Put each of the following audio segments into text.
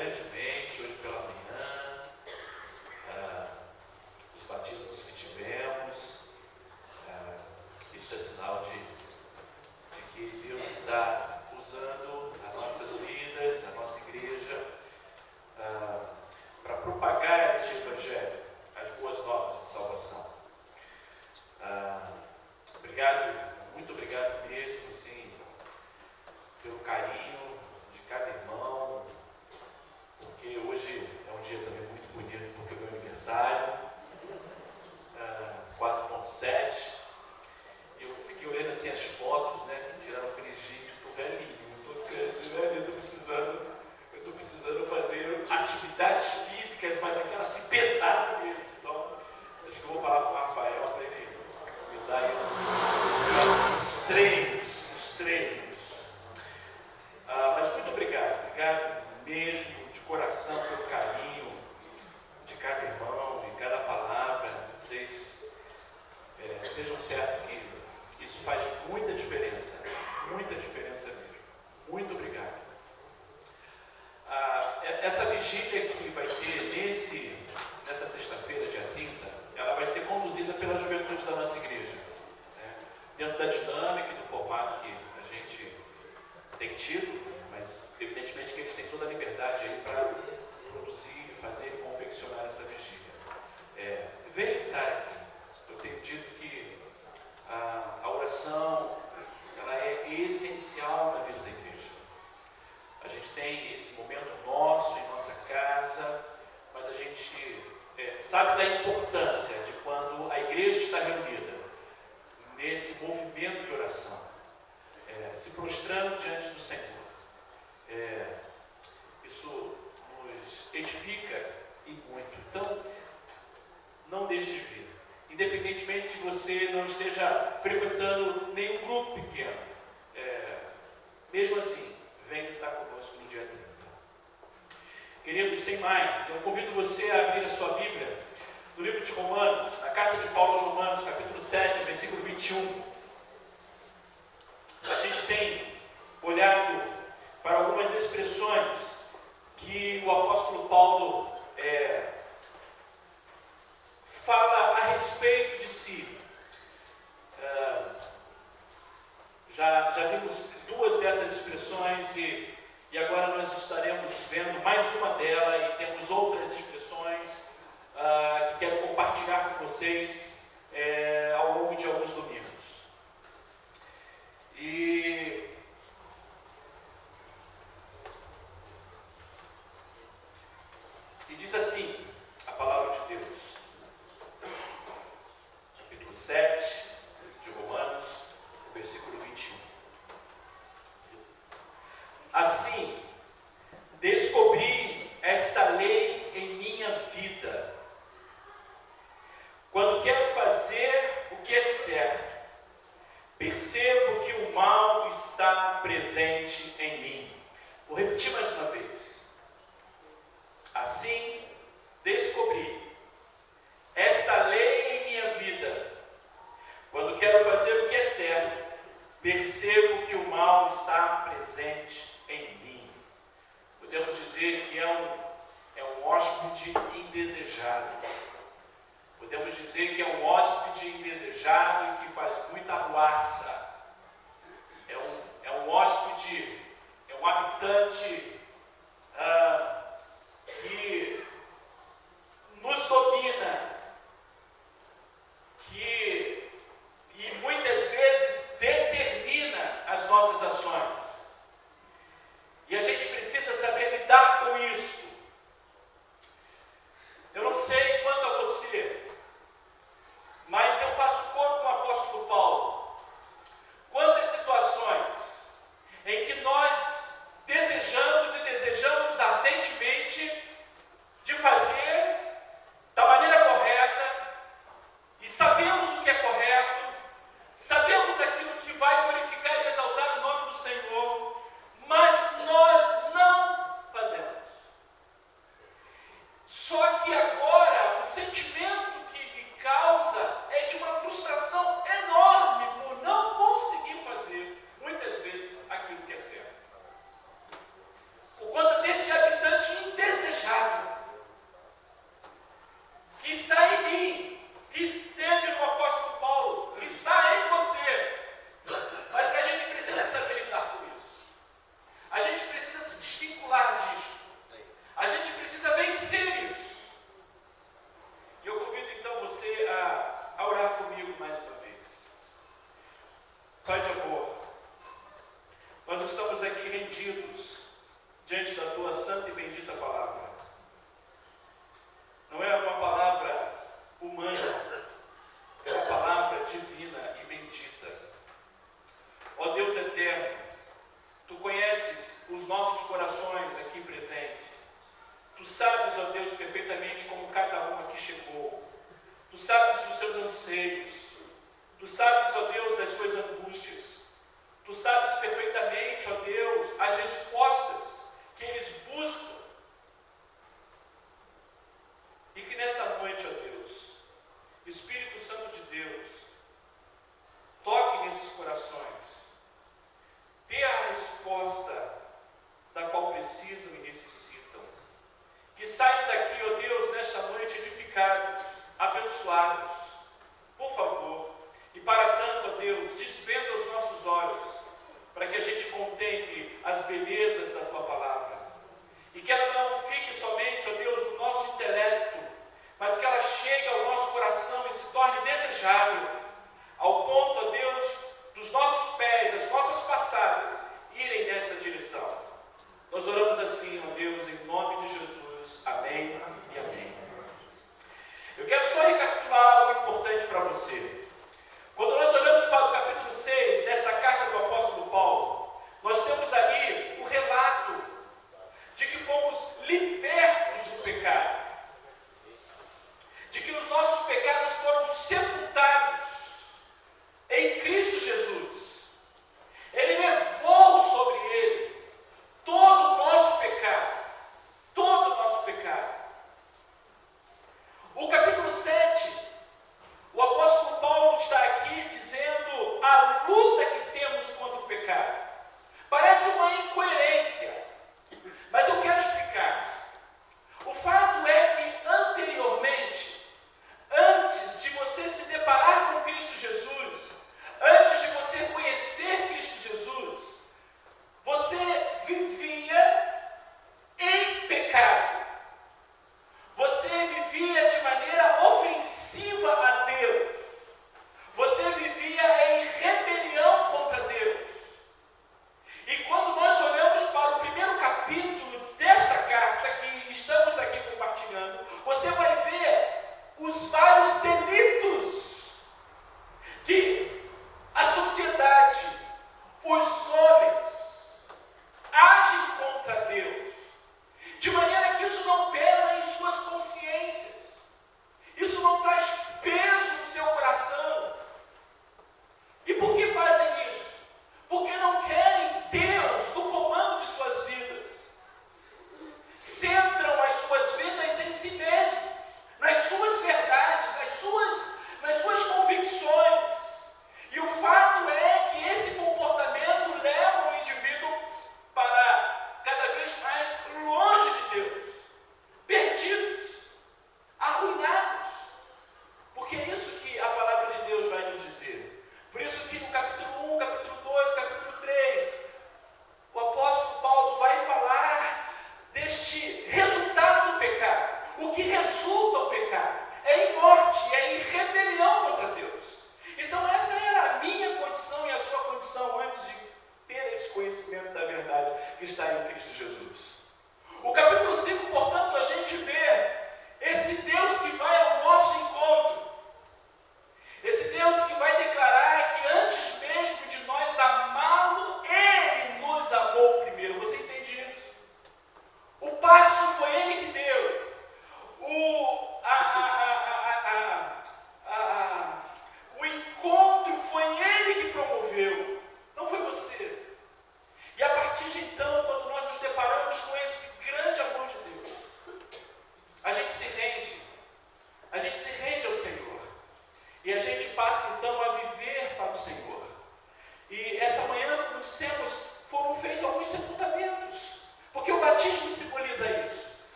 grandemente hoje pela manhã, os batismos que tivemos. Isso é sinal de que Deus está usando as nossas vidas, a nossa igreja, para propagar este evangelho, as boas novas de salvação. Obrigado, muito obrigado mesmo, assim, pelo carinho de cada irmão, porque hoje é um dia também muito bonito, porque é o meu aniversário, 4.7. Eu fiquei olhando assim as fotos, né, que tiraram. Eu falei, gente, eu estou velhinho, eu estou ficando assim, velho, eu estou precisando fazer atividades físicas, mas aquelas assim, pesadas mesmo. Então, acho que eu vou falar com o Rafael para ele me dar aí os treinos. Mas muito obrigado mesmo, de coração, pelo carinho de cada irmão, de cada palavra. Vocês estejam certos que isso faz muita diferença mesmo. Muito obrigado. Essa vigília que vai ter nessa sexta-feira, dia 30, ela vai ser conduzida pela juventude da nossa igreja, né? Dentro da dinâmica e do formato que a gente tem tido, mas evidentemente que eles têm toda a liberdade aí para produzir, fazer e confeccionar essa vigília. Venha estar aqui. Eu tenho dito que a oração, ela é essencial na vida da igreja. A gente tem esse momento nosso, em nossa casa, mas a gente sabe da importância de quando a igreja está reunida nesse movimento de oração, se prostrando diante do Senhor. Isso nos edifica e muito. Então, não deixe de vir. Independentemente se você não esteja frequentando nenhum grupo pequeno, mesmo assim, venha estar conosco no dia 30. Queridos, sem mais, eu convido você a abrir a sua Bíblia no livro de Romanos, na carta de Paulo aos Romanos, capítulo 7, versículo 21. A gente tem olhado para algumas expressões que o apóstolo Paulo fala a respeito de si. Já vimos duas dessas expressões e agora nós estaremos vendo mais uma delas, e temos outras expressões que quero compartilhar com vocês ao longo de alguns domingos. E diz assim a palavra de Deus, capítulo 7 de Romanos, versículo 21. Assim, descobri esta lei em minha vida. Quando quero fazer o que é certo, percebo que o mal está presente em mim. Vou repetir mais uma vez. Assim, descobri esta lei em minha vida. Quando quero fazer o que é certo, percebo que o mal está presente em mim. Podemos dizer que é um hóspede indesejado. Podemos dizer que é um hóspede indesejado e que faz muita ruaça. É um hóspede, é um habitante que nos domina, e muitas vezes determina as nossas ações. E a gente precisa saber lidar com isso. Eu não sei quanto a você, mas eu faço coro com o apóstolo Paulo. Quantas situações em que nós desejamos Tu sabes, ó Deus, perfeitamente como cada um aqui chegou. Tu sabes dos seus anseios. Tu sabes, ó Deus, das suas angústias. Tu sabes perfeitamente, ó Deus, as respostas que eles buscam. E que nessa noite, ó Deus, Espírito Santo de Deus, toque nesses corações. Dê a resposta da qual precisam e necessitam. Que saiam daqui, ó Deus, nesta noite edificados, abençoados. Por favor. E para tanto, ó Deus, desvenda os nossos olhos, para que a gente contemple as belezas da Tua palavra. E que ela não fique somente, ó Deus, no nosso intelecto, mas que ela chegue ao nosso coração e se torne desejável, ao ponto, ó Deus, dos nossos pés, as nossas passadas, irem nesta direção. Nós oramos assim, ó Deus, em nome de Jesus. Amém e amém. Eu quero só recapitular algo importante para você. Quando nós olhamos para o capítulo 6 desta carta do apóstolo Paulo, nós temos ali o relato de que fomos libertos do pecado, de que os nossos pecados foram sepultados em Cristo Jesus. Ele levou sobre ele todo o nosso pecado, todo o nosso pecado. O capítulo 7, o apóstolo Paulo está aqui dizendo a luta que temos contra o pecado. Parece uma incoerência, mas eu quero explicar.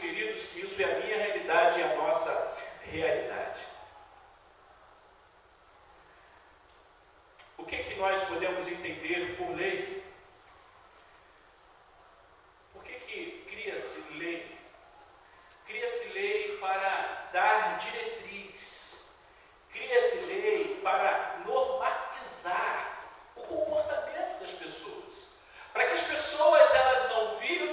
queridos, que isso é a minha realidade e a nossa realidade. O que nós podemos entender por lei? Por que cria-se lei? Cria-se lei para dar diretriz. Cria-se lei para normatizar o comportamento das pessoas. Para que as pessoas elas não vivam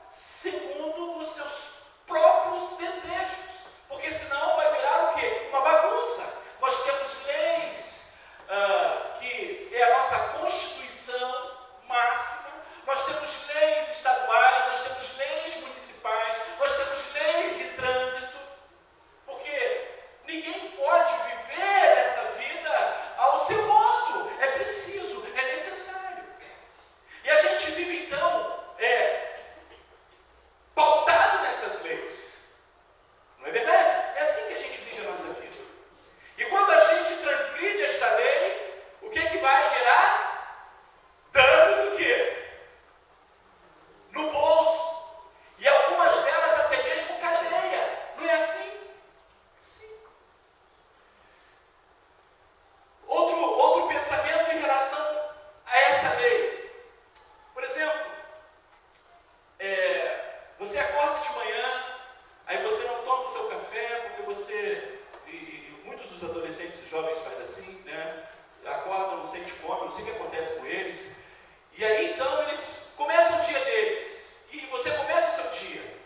segundo os seus próprios desejos. Porque senão vai virar o quê? Uma bagunça. Nós temos leis que é a nossa Constituição máxima, nós temos leis estaduais, nós temos leis municipais, nós temos leis de trânsito, porque ninguém pode viver essa vida ao seu modo, é preciso, é necessário. E a gente vive então pautado nessas leis, não é verdade? É assim que a gente vive a nossa vida. E quando a gente transgride esta lei, o que é que vai gerar? Danos o quê? No bolso. E algumas delas até mesmo cadeia. Não é assim? Sim. Outro pensamento em relação a essa lei. Por exemplo, você acorda de manhã, aí você não toma o seu café porque você... Muitos dos adolescentes e jovens fazem assim, né? Acordam, sentem fome, não sei o que acontece com eles. E aí então eles começam o dia deles. E você começa o seu dia.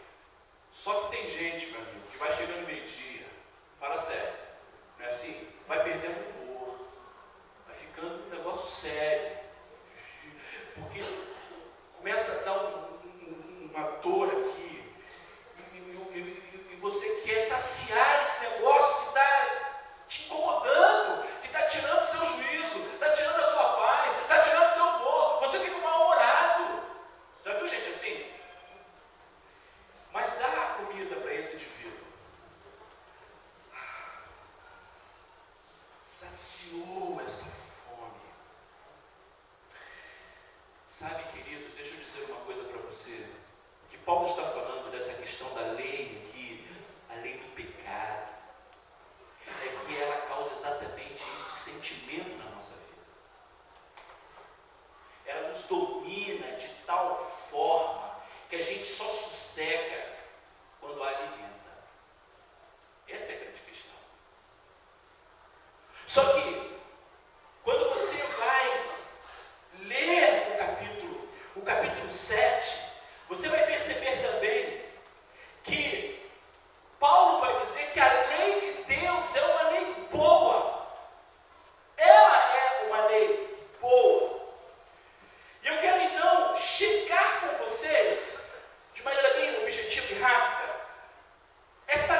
Só que tem gente, meu amigo, que vai chegando meio-dia, fala sério, não é assim? Vai perdendo o humor, vai ficando um negócio sério. Porque começa a dar uma dor aqui. E você quer saciar esse negócio que está te incomodando, que está tirando o seu juízo, está tirando a sua paz, está tirando o seu humor, você fica mal-humorado. Já viu gente assim? Mas dá a comida para esse indivíduo. Saciou essa fome. Sabe, queridos, deixa eu dizer uma coisa para você. O que Paulo está falando dessa questão da lei aqui, a lei do pecado, é que ela causa exatamente este sentimento na nossa vida. Ela nos domina de tal forma que a gente só sossega quando a alimenta. Essa é a grande questão. Só que, quando você vai ler o capítulo 7, você vai perceber também que Paulo vai dizer que a lei de Deus é uma lei boa. Ela é uma lei boa. E eu quero então checar com vocês, de maneira bem objetiva e rápida, esta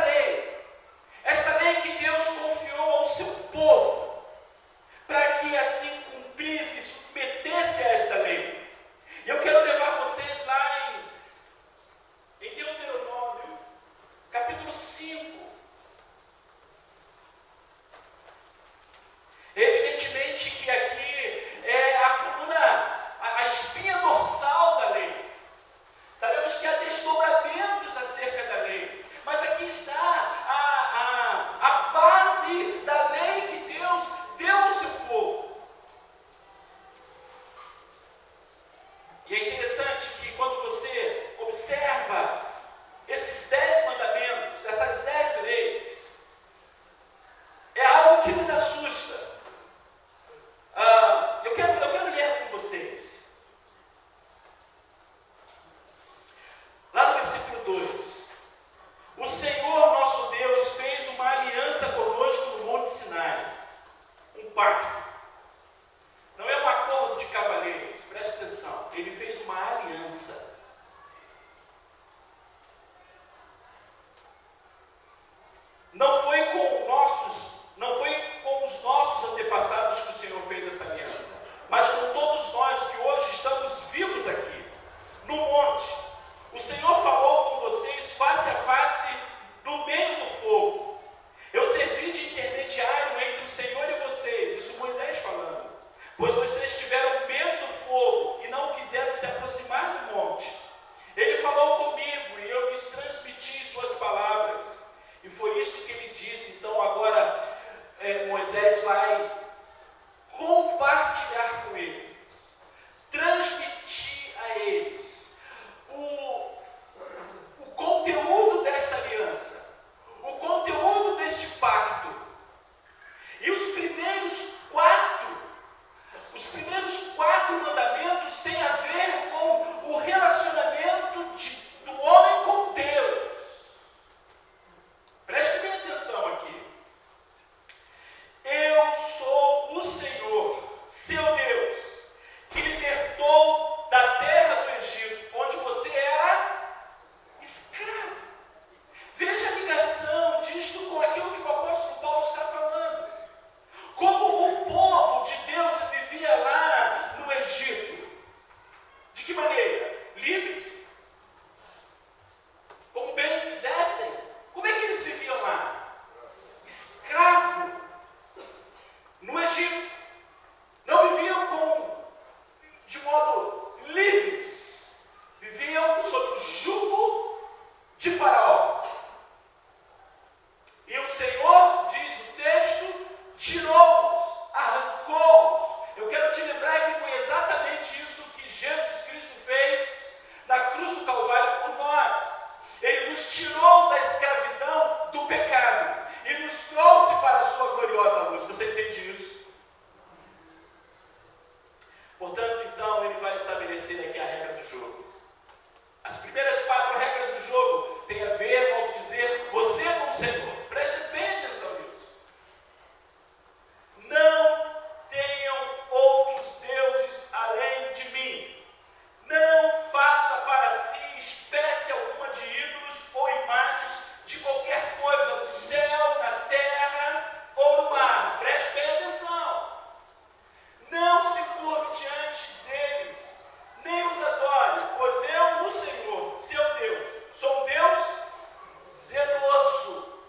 lei que Deus confiou ao seu povo, para que assim cumprisse e submetesse a esta lei. E eu quero levar vocês lá em Deuteronômio, capítulo 5. Evidentemente que aqui é a coluna, a espinha dorsal da lei. Sabemos que há desdobramentos acerca da lei, mas aqui está a base da lei que Deus deu ao seu povo. E é interessante que quando você observa esses 10 mandamentos, essas 10 leis, é algo que nos assusta. Eu quero ler com vocês. Lá no versículo 2. O Senhor nosso Deus fez uma aliança conosco no Monte Sinai. Um pacto. Não é um acordo de cavaleiros, preste atenção. Ele fez uma aliança. Não foi com os nossos antepassados que o Senhor fez essa aliança, mas com todos nós que hoje estamos vivos aqui, no monte. O Senhor falou com vocês face a face no meio do fogo. Eu servi de intermediário entre o Senhor e vocês, isso Moisés falando, pois vocês tiveram medo do fogo e não quiseram se aproximar do monte. Ele falou comigo e eu me jogo. As primeiras 4 regras do jogo têm a ver, volto a dizer, você com o Senhor. Preste bem atenção nisso. Não tenham outros deuses além de mim. Não faça para si espécie alguma de ídolos ou imagens de qualquer coisa no céu, na terra ou no mar. Preste bem atenção. Não se curve diante deles, nem os adore, pois eu, o Senhor, seu Deus, sou um Deus zeloso.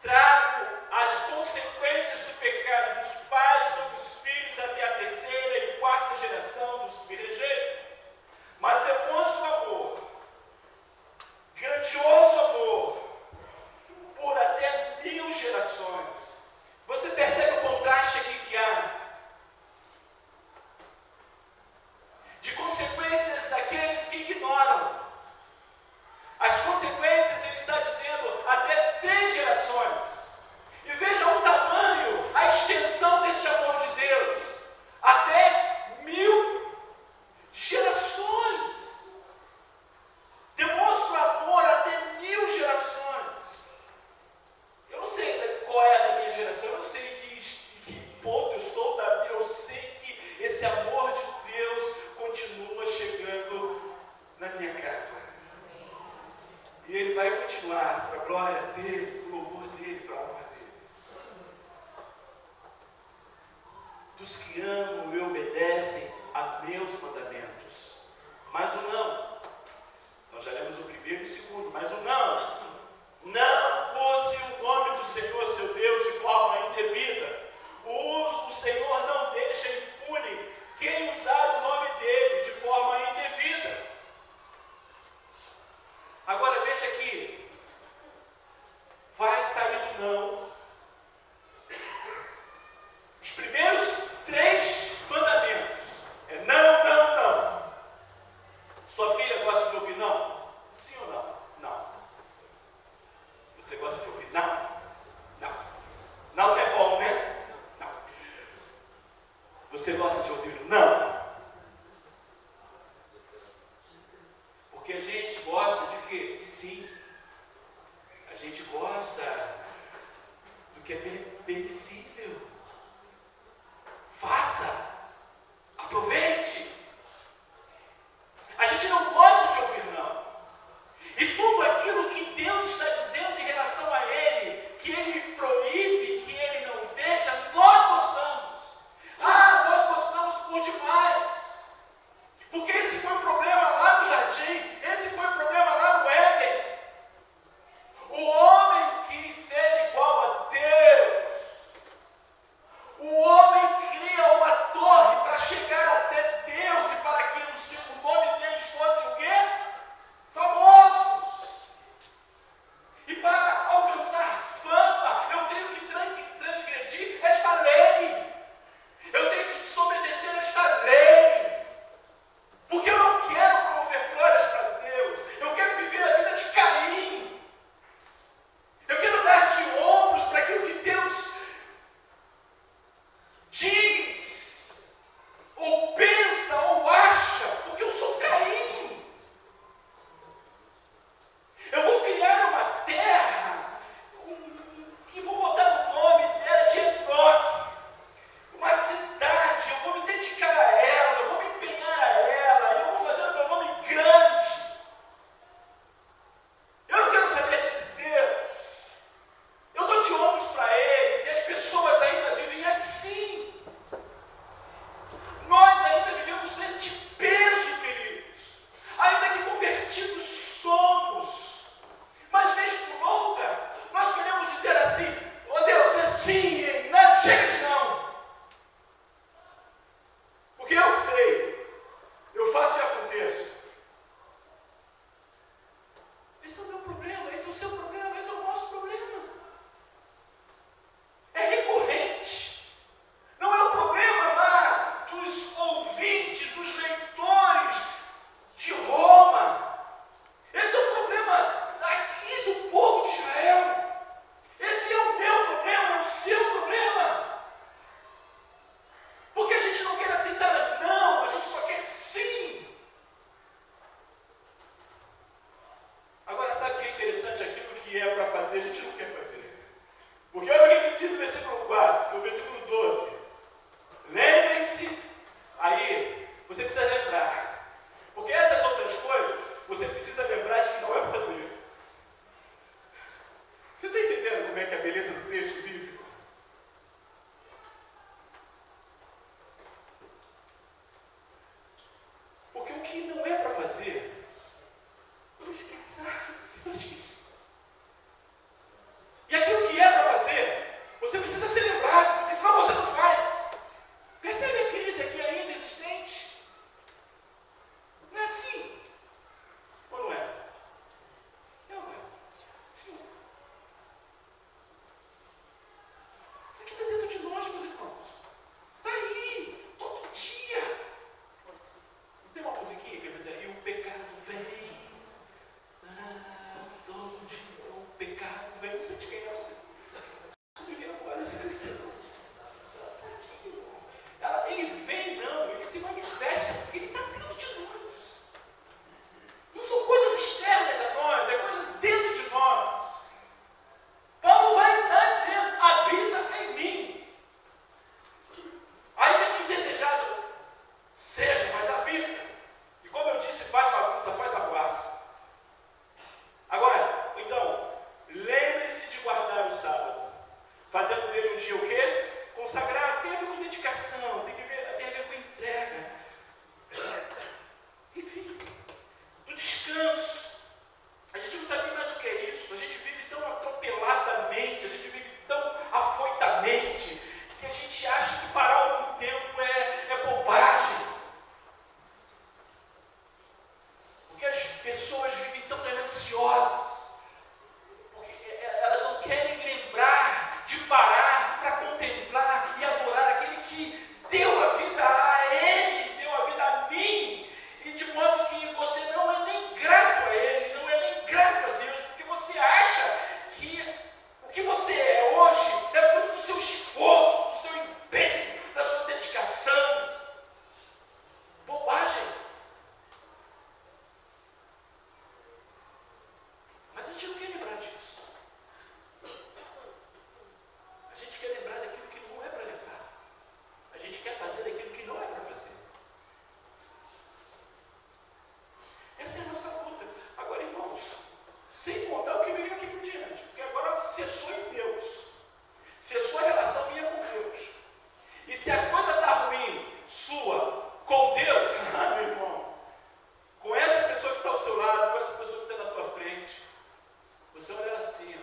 Trago as consequências do pecado dos pais sobre os filhos até a 3ª e 4ª geração dos que me rejeitam. Mas demonstro amor, grandioso amor, por até 1000 gerações. Você percebe o contraste aqui que há? De consequências daqueles que ignoram. As consequências, ele está dizendo, até 3 gerações. E veja o tamanho, a extensão deste amor de Deus. Até 1000 gerações. Demonstra o amor até 1000 gerações. Eu não sei qual é a da minha geração, eu não sei em que ponto eu estou da minha, eu sei que esse amor de Deus continua chegando na minha casa. E Ele vai continuar para a glória dEle, para o louvor dEle, para a honra dEle. Dos que amam e obedecem a meus mandamentos. Mas o não, nós já lemos o primeiro e o segundo, mas o não use o nome do Senhor, seu Deus, de forma indevida. O Senhor não deixa impune quem usar o nome dEle de forma indevida. Agora veja aqui, vai sair do não. Os primeiros 3 mandamentos é não, não, não. Sua filha gosta de ouvir não? Sim ou não? Não. Você gosta de ouvir não? Não. Não é bom, né? Não. Você gosta de ouvir não? Porque a gente gosta de quê? De sim. A gente gosta do que é permissível. Faça. Aproveite. A gente não gosta de ouvir não. E tudo aquilo que Deus está dizendo em relação a Ele, que Ele proíbe, que Ele não deixa, nós gostamos. Nós gostamos por demais. Você precisa lembrar. Porque essas outras coisas, você precisa lembrar de que não é para fazer. Você está entendendo como é que é a beleza do texto bíblico? Porque o que não é para fazer, você esquece. Eu esqueci. E aquilo que é para fazer, você precisa ser lembrado, porque senão você não faz. Percebe a crise aqui ainda existente? Não é assim? Ou não é? É ou não é? Sim. Isso aqui está dentro de nós, meus irmãos. Está aí, todo dia. Não tem uma musiquinha que vai dizer, e o pecado vem. Todo dia o pecado vem. Não sei de quem é você. Você me vê agora, você cresceu. Ele vem, não, ele se manifesta, porque ele está dentro de nós. Não são coisas externas a nós, é coisas dentro de nós. Paulo vai estar dizendo, habita em mim. Ainda que indesejado seja, mas habita. E como eu disse, faz bagunça, faz arruaça. Agora, então, lembre-se de guardar o sábado, fazendo dele um dia o quê? Consagrado. Tem a ver com dedicação, tem a ver com entrega. Enfim, do descanso. A gente não sabe mais o que é isso. A gente vive tão atropeladamente, a gente vive tão afoitamente, que a gente acha que parar algum tempo é bobagem. Porque as pessoas vivem tão gananciosas, porque elas não querem lembrar de parar para contemplar e adorar aquele que deu a vida a ele, deu a vida a mim, e de modo que você não é nem grato a ele, não é nem grato a Deus, porque você acha que o que você é hoje é fruto do seu esforço, do seu empenho, da sua dedicação. Bobagem. Mas a gente não quer lembrar disso. A gente quer lembrar daquilo que não é para lembrar. A gente quer fazer daquilo que não é para fazer. Essa é a nossa luta. Agora, irmãos, sem contar o que veio aqui por diante, porque agora cessou em Deus. Cessou a relação minha com Deus. E se a coisa está ruim, sua, com Deus, meu irmão, com essa pessoa que está ao seu lado, com essa pessoa que está na tua frente, você olha assim, ó.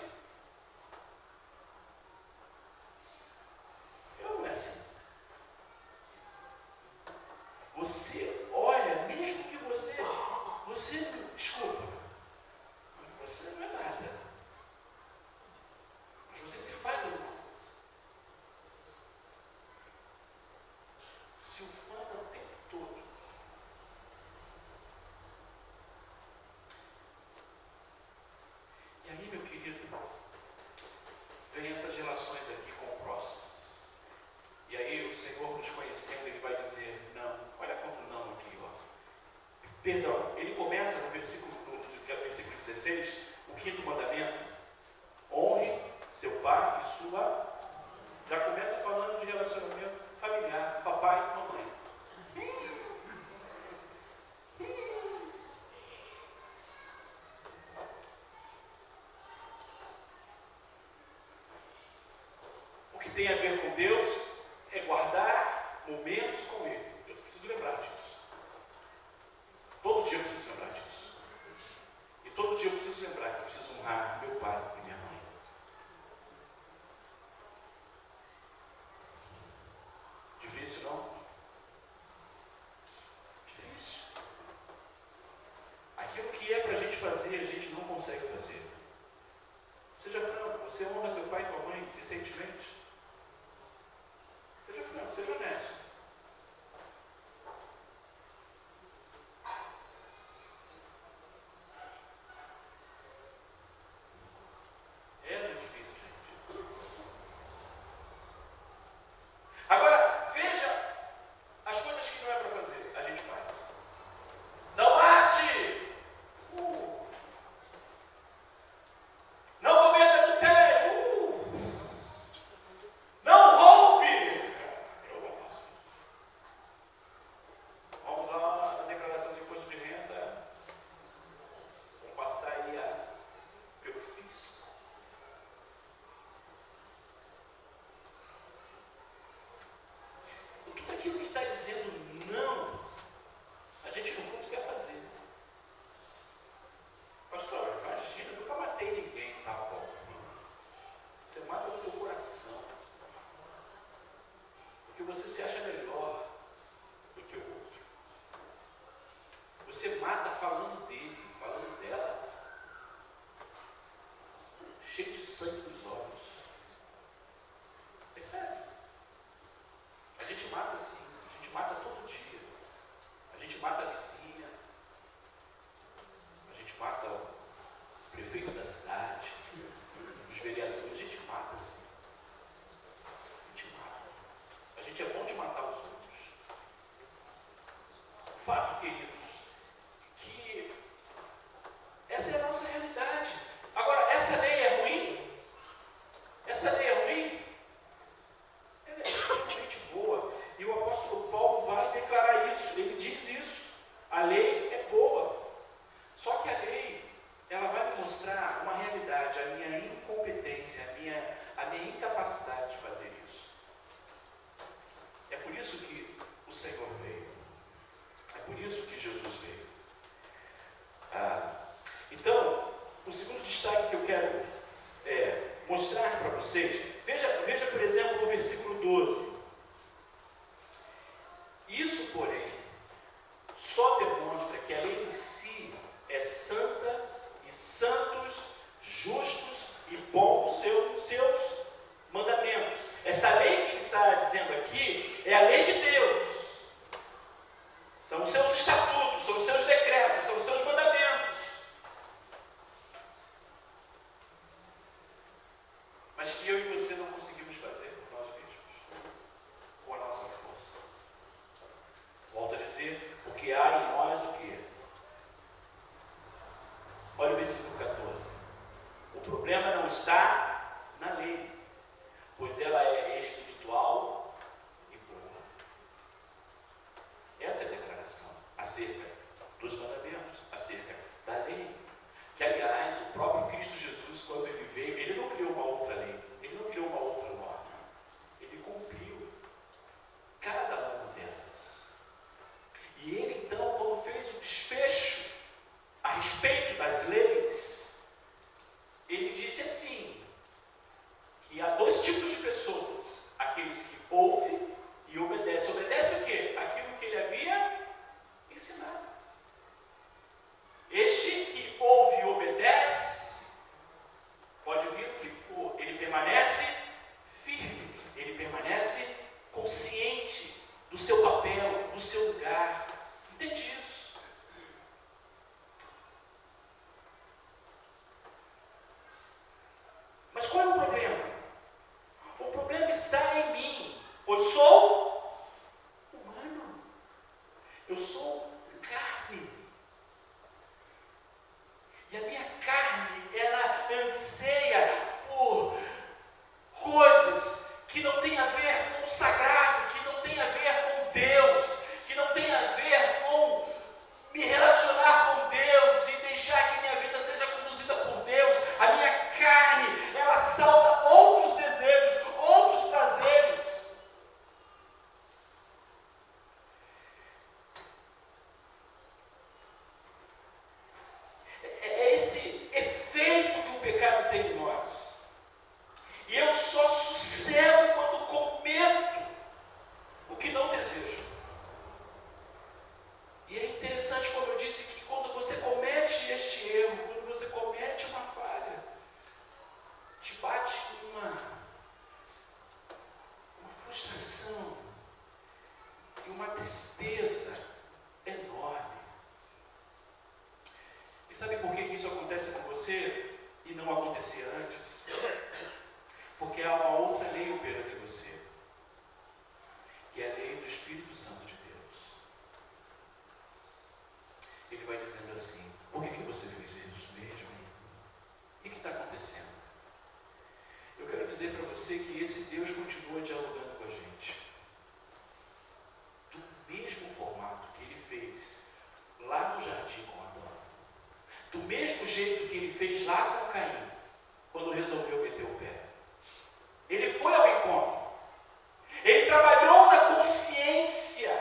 Eu não é assim. Você olha, mesmo que você, desculpa, você não é nada. Mas você se faz alguma coisa. Se ufana o tempo todo. E aí, meu querido, vem essas relações aqui com o próximo. E aí o Senhor nos conhecendo, Ele vai dizer, não, olha quanto não aqui, ó. Perdão, Ele começa no versículo 16, o 5º mandamento, honre seu pai e sua, já começa falando de relacionamento familiar, papai e mamãe. O que tem a ver com Deus é guardar momentos com Ele. Eu preciso lembrar disso. Todo dia eu preciso lembrar disso. E todo dia eu preciso lembrar que eu preciso honrar meu pai e minha mãe. Difícil, não? Difícil. Aquilo que é para a gente fazer, a gente não consegue fazer. Seja franco, você honra teu pai e tua mãe decentemente? Seja franco, seja honesto. É muito difícil, gente. Agora, veja as coisas que não é para fazer, a gente faz. Não mate! dizendo não, a gente no fundo quer fazer. Pastor, imagina, eu nunca matei ninguém, tá bom. Você mata no teu coração. Porque você se acha melhor do que o outro. Você mata falando dele, falando dela. Cheio de sangue nos olhos. Percebe? A gente mata sim, a gente mata todo dia. A gente mata a vizinha, a gente mata o prefeito da cidade, os vereadores, a gente mata sim. A gente mata. A gente é bom de matar os outros. O fato, queridos, que essa é a nossa realidade. Agora, essa lei é ruim? Essa lei é ruim? Ela é extremamente boa. E o apóstolo Paulo vai declarar isso. Ele diz isso. A lei é boa. Só que a lei, ela vai me mostrar uma realidade, a minha incompetência, a minha incapacidade de fazer isso. É por isso que o Senhor veio. É por isso que Jesus veio. Então, o segundo destaque que eu quero mostrar para vocês, veja por exemplo o versículo 12. Isso, porém, só demonstra que a lei em si é santa e santos, justos e bons seus mandamentos. Esta lei que ele está dizendo aqui é a lei de Deus. São os seus estatutos, são os seus decretos, são os seus mandamentos. Mas que eu e você não conseguimos fazer por nós mesmos, com a nossa força. Volto a dizer, porque há em nós o quê? Olha o versículo 14. O problema não está na lei, pois ela é espiritual e boa. Essa é a declaração acerca dos mandamentos, acerca da lei. Que, aliás, o próprio Cristo Jesus, quando ele veio, ele não criou uma outra lei, ele não criou uma outra norma. Ele cumpriu cada uma delas. E ele, então, quando fez o desfecho a respeito das leis, ele disse assim, que há dois tipos de pessoas: aqueles que ouvem e obedecem. Obedece o quê? Aquilo que ele havia ensinado. Este que ouve e obedece, pode vir o que for, ele permanece firme, ele permanece consciente do seu papel, do seu lugar. Entende isso? Mas qual é o problema? O problema está em mim, pois sou humano. Eu sou carne. E a minha carne, ela anseia por coisas que não têm a ver com o sagrado, que não têm a ver com Deus, que não têm a ver com me relacionar com Deus e deixar que minha vida seja conduzida por Deus. A minha carne, ela salta outros desejos, outros prazeres. É esse efeito que o pecado tem em nós. E eu só sossego quando cometo o que não desejo. E é interessante, como eu disse, que quando você comete este erro, quando você comete uma falha, te bate uma frustração e uma tristeza enorme. E sabe por que isso acontece com você e não acontecia antes? Porque há uma outra lei operando em você, que é a lei do Espírito Santo de Deus. Ele vai dizendo assim: por que você fez isso mesmo? O que está acontecendo? Eu quero dizer para você que esse Deus continua dialogando com a gente, do mesmo formato que ele fez lá no jardim com Adão, do mesmo jeito que ele fez lá com Caim, quando resolveu meter o pé. Ele foi ao encontro, ele trabalhou na consciência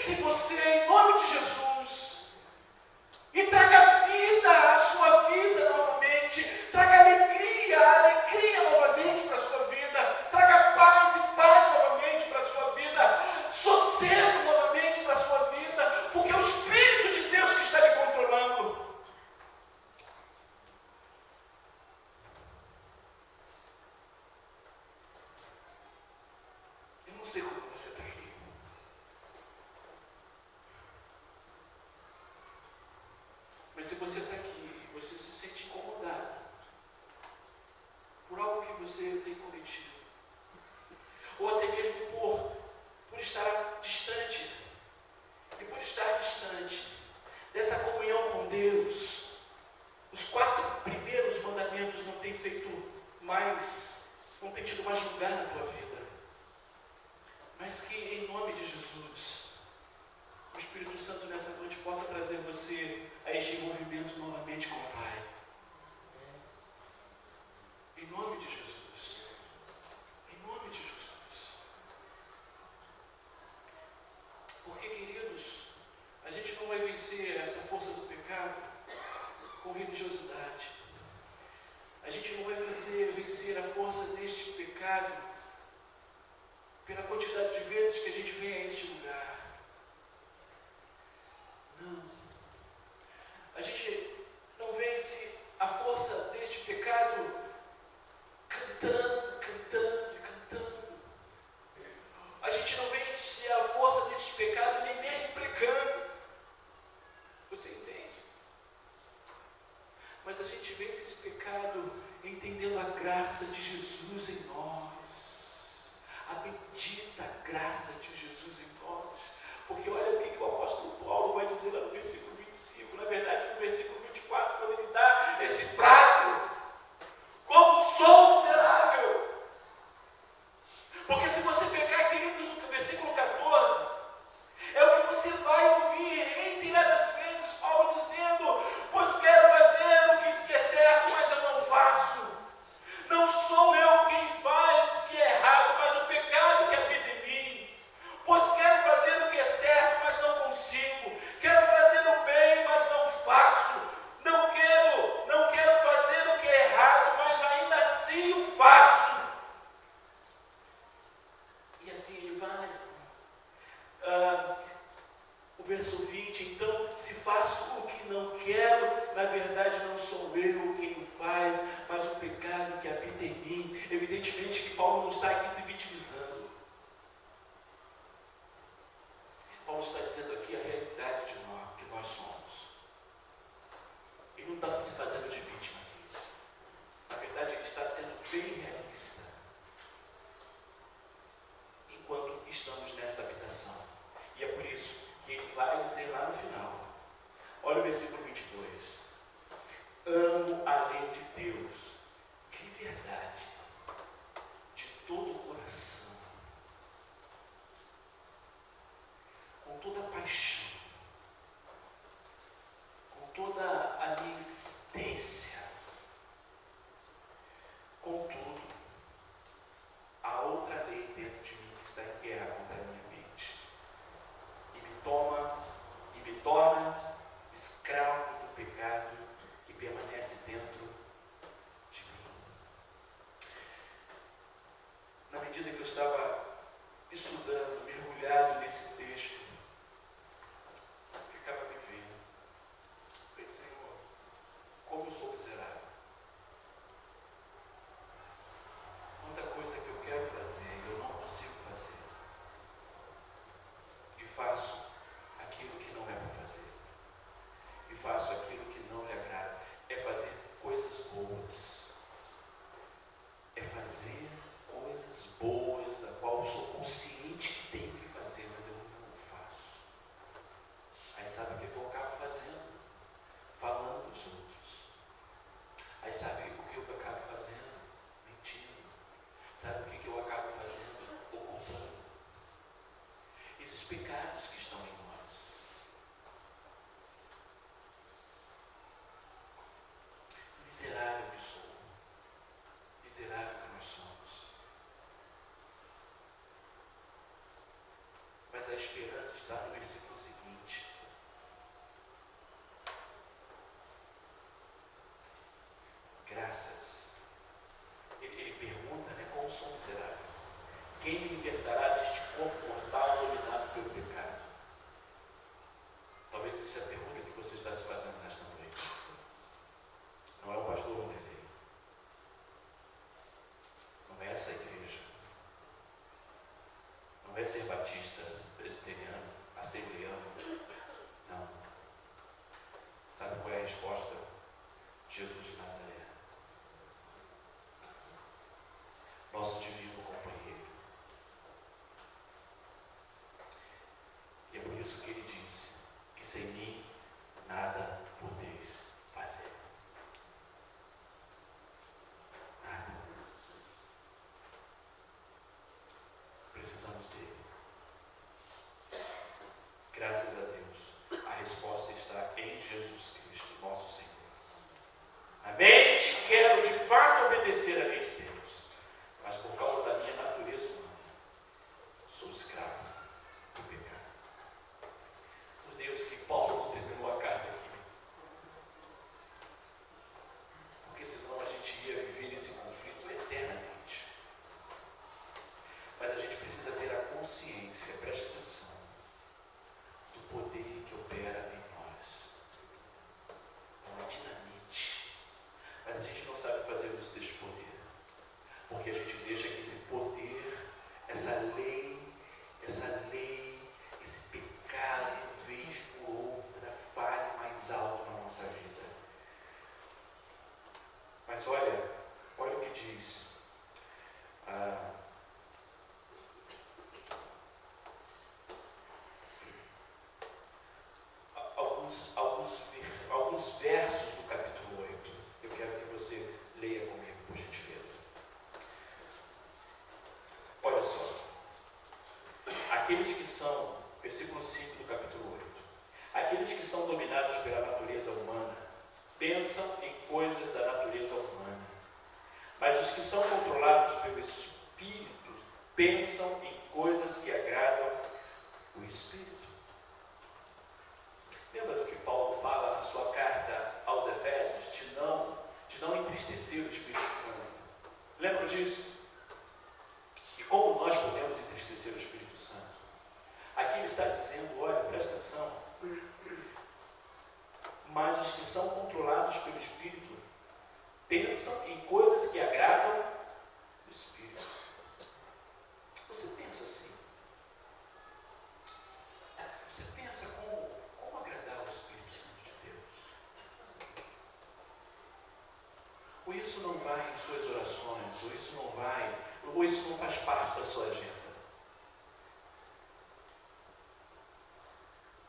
Pense você em nome de Jesus e traga vida à sua vida novamente, traga alegria novamente para a sua vida, traga paz e paz novamente para a sua vida, sossego novamente para a sua vida, porque é o Espírito de Deus que está lhe controlando. Eu não sei como você está aqui. Mas se você está aqui e você se sente incomodado por algo que você tem cometido, ou até mesmo por estar distante, e por estar distante dessa comunhão com Deus, os 4 primeiros mandamentos não têm não têm tido mais lugar na tua vida, mas que em nome de Jesus, o Espírito Santo nessa noite possa trazer você a este envolvimento novamente com o Pai. Em nome de Jesus. Em nome de Jesus. Porque, queridos, a gente não vai vencer essa força do pecado com religiosidade. A gente não vai vencer a força deste pecado pela quantidade de vezes que a gente vem a este lugar. Não. A gente não vence a força deste pecado cantando. A gente não vence a força deste pecado nem mesmo pregando. Você entende? Mas a gente vence esse pecado entendendo a graça de Jesus em nós. A bendita graça de Jesus em nós. Porque olha o que o apóstolo Paulo vai dizer lá no versículo 25. Na verdade, no versículo 24, quando ele dá esse prato. Como sou miserável. Porque se você pegar, queridos, no versículo 14, é o que você vai ouvir reiteradas vezes Paulo dizendo: pois quero fazer o que é certo, mas eu não faço. Não sou eu quem faz o que é errado, mas o pecado que habita em mim. Pois quero fazer o que é certo, mas não consigo. Quero fazer o bem, mas não faço. Não quero fazer o que é errado, mas ainda assim o faço. E assim ele vai. O verso 20, então, se faço o que não quero, na verdade não sou eu quem o faz, mas o pecado que habita em mim. Evidentemente que Paulo não está aqui se vitimizando. Paulo está dizendo aqui a realidade de nós, que nós somos. Ele não está se fazendo de vítima aqui. Na verdade, ele está sendo bem realista. Enquanto estamos nesta habitação. E é por isso que ele vai dizer lá no final. Olha o versículo 22. Amo a lei de Deus de verdade, de todo o coração, com toda a paixão, com toda a minha existência. Contudo, há outra lei dentro de mim que está em guerra contra a minha mente e me torna escravo do pecado que permanece dentro de mim. Na medida que eu estava estudando, mergulhado nesse texto, eu ficava me vendo. Falei: Senhor, como eu sou miserável. Muita coisa que eu quero fazer e eu não consigo fazer. E faço aquilo que não é para fazer. E faço aquilo que não lhe agrada. É fazer coisas boas. É fazer coisas boas da qual eu sou consciente que tenho que fazer, mas eu não faço. Aí sabe o que eu acabo fazendo? Falando dos outros. Aí sabe o que eu acabo fazendo? Mentindo. Sabe o que eu acabo fazendo? Ocultando. Esses pecados que estão em nós. Miserável que sou. Miserável que nós somos. Mas a esperança esperança está no versículo seguinte. Graças. Ele pergunta, né, qual o som miserável? Quem me libertará deste corpo mortal dominado pelo pecado? Talvez essa é a pergunta que você está se fazendo nesta noite. Não é o pastor Wanderlei. Não é essa igreja. Não é ser batista, presbiteriano, assembleano. Não. Sabe qual é a resposta? Jesus de Nazaré. Nosso divino companheiro. E é por isso que ele disse que sem mim nada podeis fazer. Nada. Precisamos dele. Graças a Deus, a resposta está em Jesus Cristo, nosso Senhor. A mente quero de fato obedecer à lei de Deus, mas por causa da minha natureza humana, sou escravo do pecado. Por Deus que Paulo não terminou a carta aqui, porque senão a gente ia viver esse conflito eternamente. Mas a gente precisa ter a consciência, preste atenção, do poder que opera em nós. É uma dinamite. Mas a gente não sabe fazer uso deste poder, porque a gente deixa que esse poder, essa lei, esse pecado, vez por outra, fale mais alto na nossa vida. Mas olha o que diz alguns versos do capítulo 8. Eu quero que você leia comigo, por gentileza. Olha só. Aqueles que são, versículo 5 do capítulo 8. Aqueles que são dominados pela natureza humana pensam em coisas da natureza humana. Mas os que são controlados pelo Espírito pensam em coisas que agradam o Espírito. Lembra do que Paulo fala na sua carta aos Efésios, de não entristecer o Espírito Santo? Lembra disso? E como nós podemos entristecer o Espírito Santo? Aqui ele está dizendo, olha, presta atenção, mas os que são controlados pelo Espírito pensam em coisas que agradam o Espírito. Você pensa assim? Você pensa como agradar o Espírito Santo de Deus? Ou isso não vai em suas orações, ou isso não faz parte da sua agenda?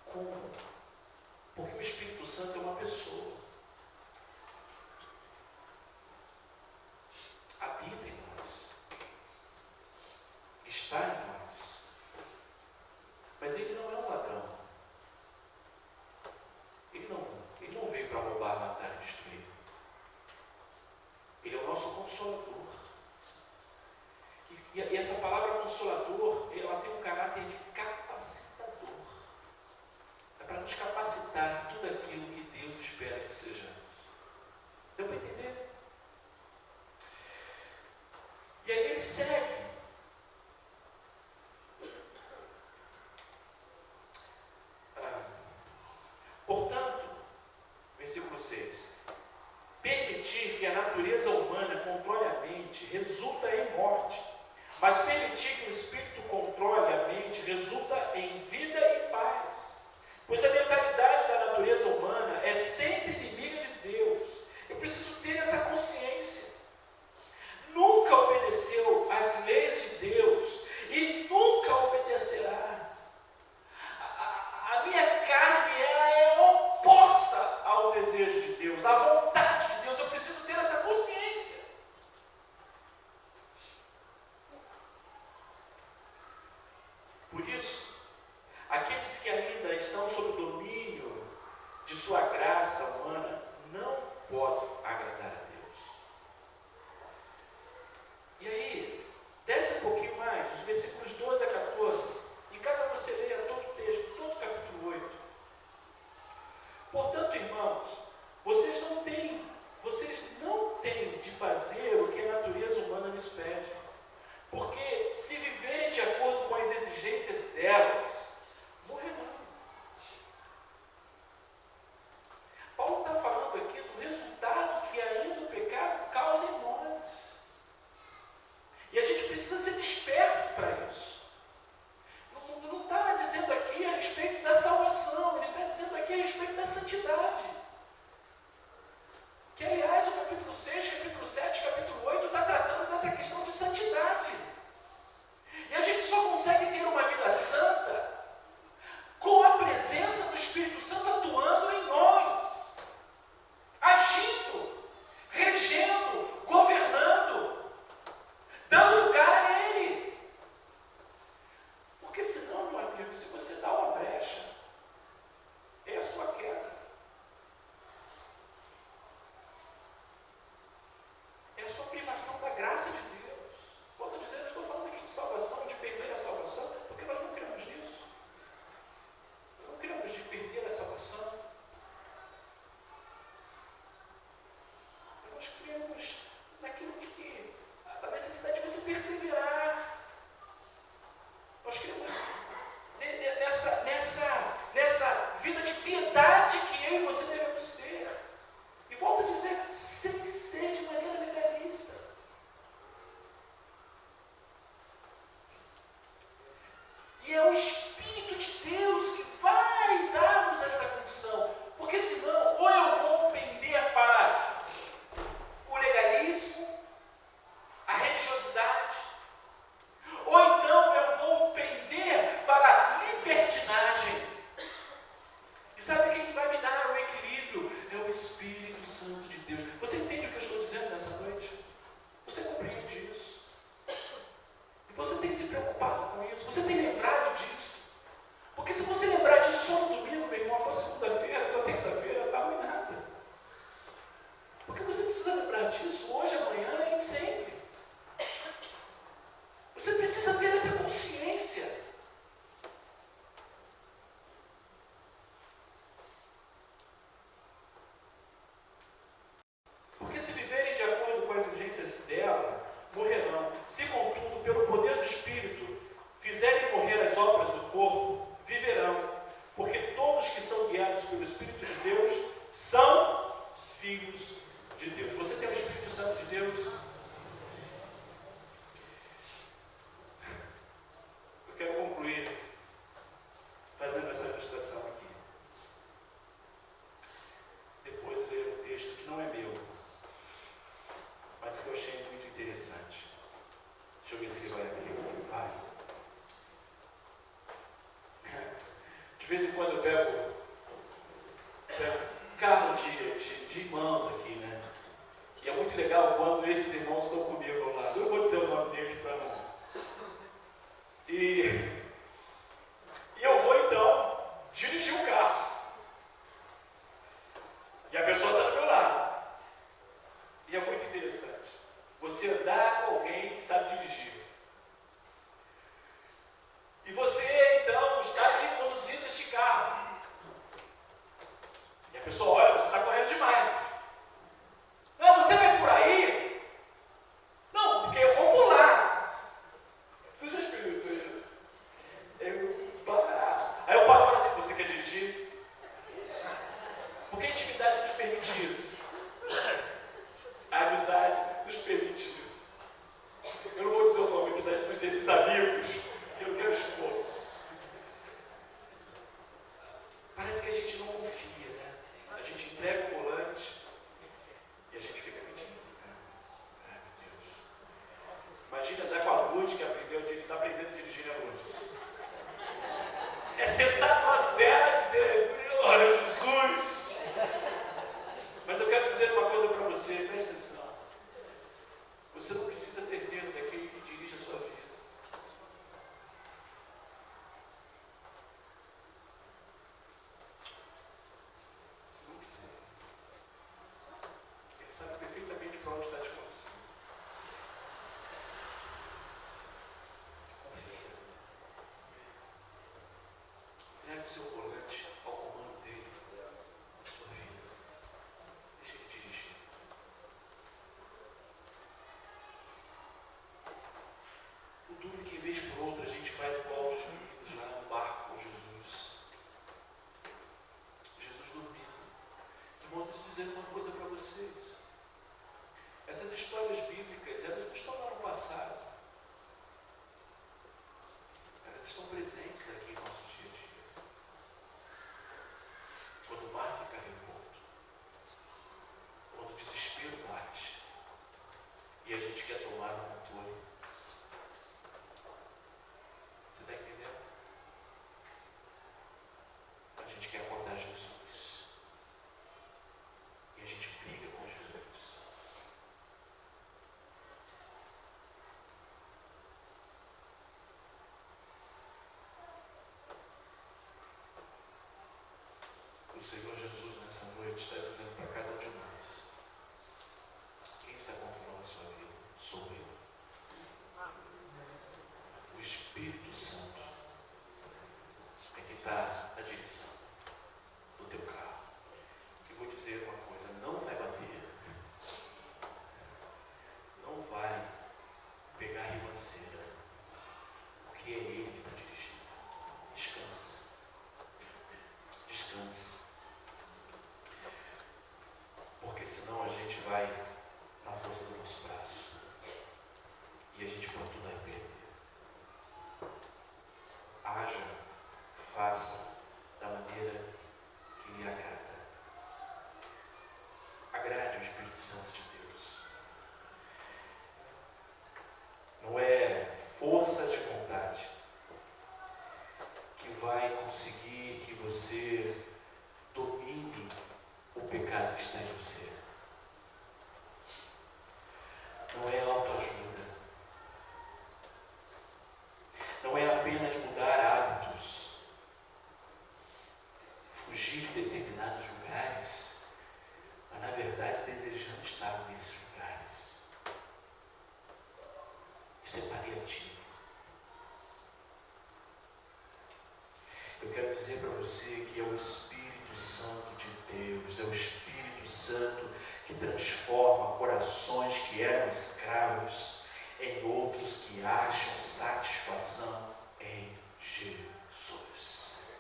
Como? Porque o Espírito Santo é uma pessoa. Habita em nós. Está em nós. Mas ele não é um ladrão. Ele não veio para roubar, matar e destruir. Ele é o nosso consolador. E essa palavra consolador, ela tem um caráter de capacitador. É para nos capacitar tudo aquilo que Deus espera que sejamos. Deu para entender? E aí ele segue. Portanto, versículo 6. Permitir que a natureza humana controle a mente resulta em morte, mas permitir que o Espírito controle a mente resulta em vida e paz. Pois a mentalidade da natureza humana é sempre inimiga de Deus. Eu preciso ter essa consciência. Nunca obedeceu às leis de Deus e nunca obedecerá. A minha carne, ela é oposta ao desejo de Deus, à vontade de Deus. Eu preciso ter essa consciência. Por isso, aqueles que ainda estão sob o domínio de sua graça humana não podem agradar a Deus. E aí, desce um pouquinho mais, os versículos 12 a 14. Em casa você leia todo fazendo essa ilustração aqui. Depois ler um texto que não é meu, mas que eu achei muito interessante. Deixa eu ver se ele vai abrir aqui. Vai. De vez em quando eu pego carro de irmãos aqui, né? E é muito legal quando esses irmãos estão comigo ao lado. Eu vou dizer o nome deles para não. E eu vou então dirigir o carro. E a pessoa está do meu lado. E é muito interessante. Você andar com alguém que sabe dirigir. E você então está ali conduzindo este carro. E a pessoa olha, você está correndo demais. Não, você vai por aí? Não, porque eu vou pular. Você já experimentou isso? Eu parar. Aí eu paro e falo assim, você quer dirigir? Porque a intimidade nos permite isso. A amizade nos permite isso. Eu não vou dizer o nome aqui desses amigos, que eu quero expor-os. Parece que a gente não confia, né? A gente entrega o volante e a gente fica pedindo. Ai, meu Deus. Imagina andar com a Lourdes que está aprendendo a dirigir a Lourdes. É sentar no lado dela e dizer, olha, Jesus. Mas eu quero dizer uma coisa para você, presta atenção. Você não precisa ter medo daquele que dirige a sua vida. Você não precisa. Ele sabe perfeitamente para onde está te conduzindo. Confia. Entregue o seu volante ao comando dele, da sua vida. Deixa ele dirigir. O duro que, vez por outra, a gente faz igual os meninos lá no barco com Jesus. Jesus dormindo. Irmão, deixa eu dizer uma coisa para vocês. Essas histórias bíblicas, elas não estão lá no passado. Elas estão presentes aqui no nosso dia a dia. Quando o mar fica revolto, quando o desespero bate e a gente quer tomar o controle. Você está entendendo? A gente quer acordar Jesus. E a gente briga com Jesus. O Senhor Jesus nessa noite está dizendo para cada um de nós: quem está controlando a sua vida? Sou eu. O Espírito Santo é que está na direção do teu carro. E vou dizer uma coisa: não vai bater, não vai pegar ribanceira, porque é Ele que está dirigindo. Descanse. Descanse. Porque senão a gente vai na força do nosso braço e a gente pode tudo aí perder. Haja, faça da maneira que lhe agrada. Agrade o Espírito Santo de Deus. Não é força de vontade que vai conseguir que você domine o pecado que está em você. Não é autoajuda. Não é apenas mudar hábitos, fugir de determinados lugares, mas na verdade desejando estar nesses lugares. Isso é paliativo. Eu quero dizer para você que é o Espírito Santo de Deus, é o Espírito Santo que transforma corações que eram escravos em outros que acham satisfação em Jesus.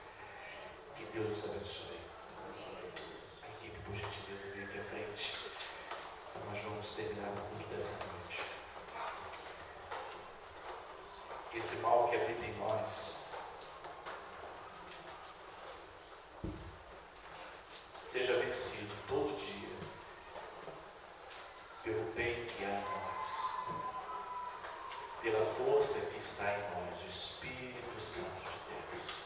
Que Deus nos abençoe. A equipe, por gentileza, vem aqui à frente. Nós vamos terminar o culto dessa noite. Que esse mal que habita em nós seja vencido todo dia pelo bem que há em nós, pela força que está em nós, o Espírito Santo de Deus.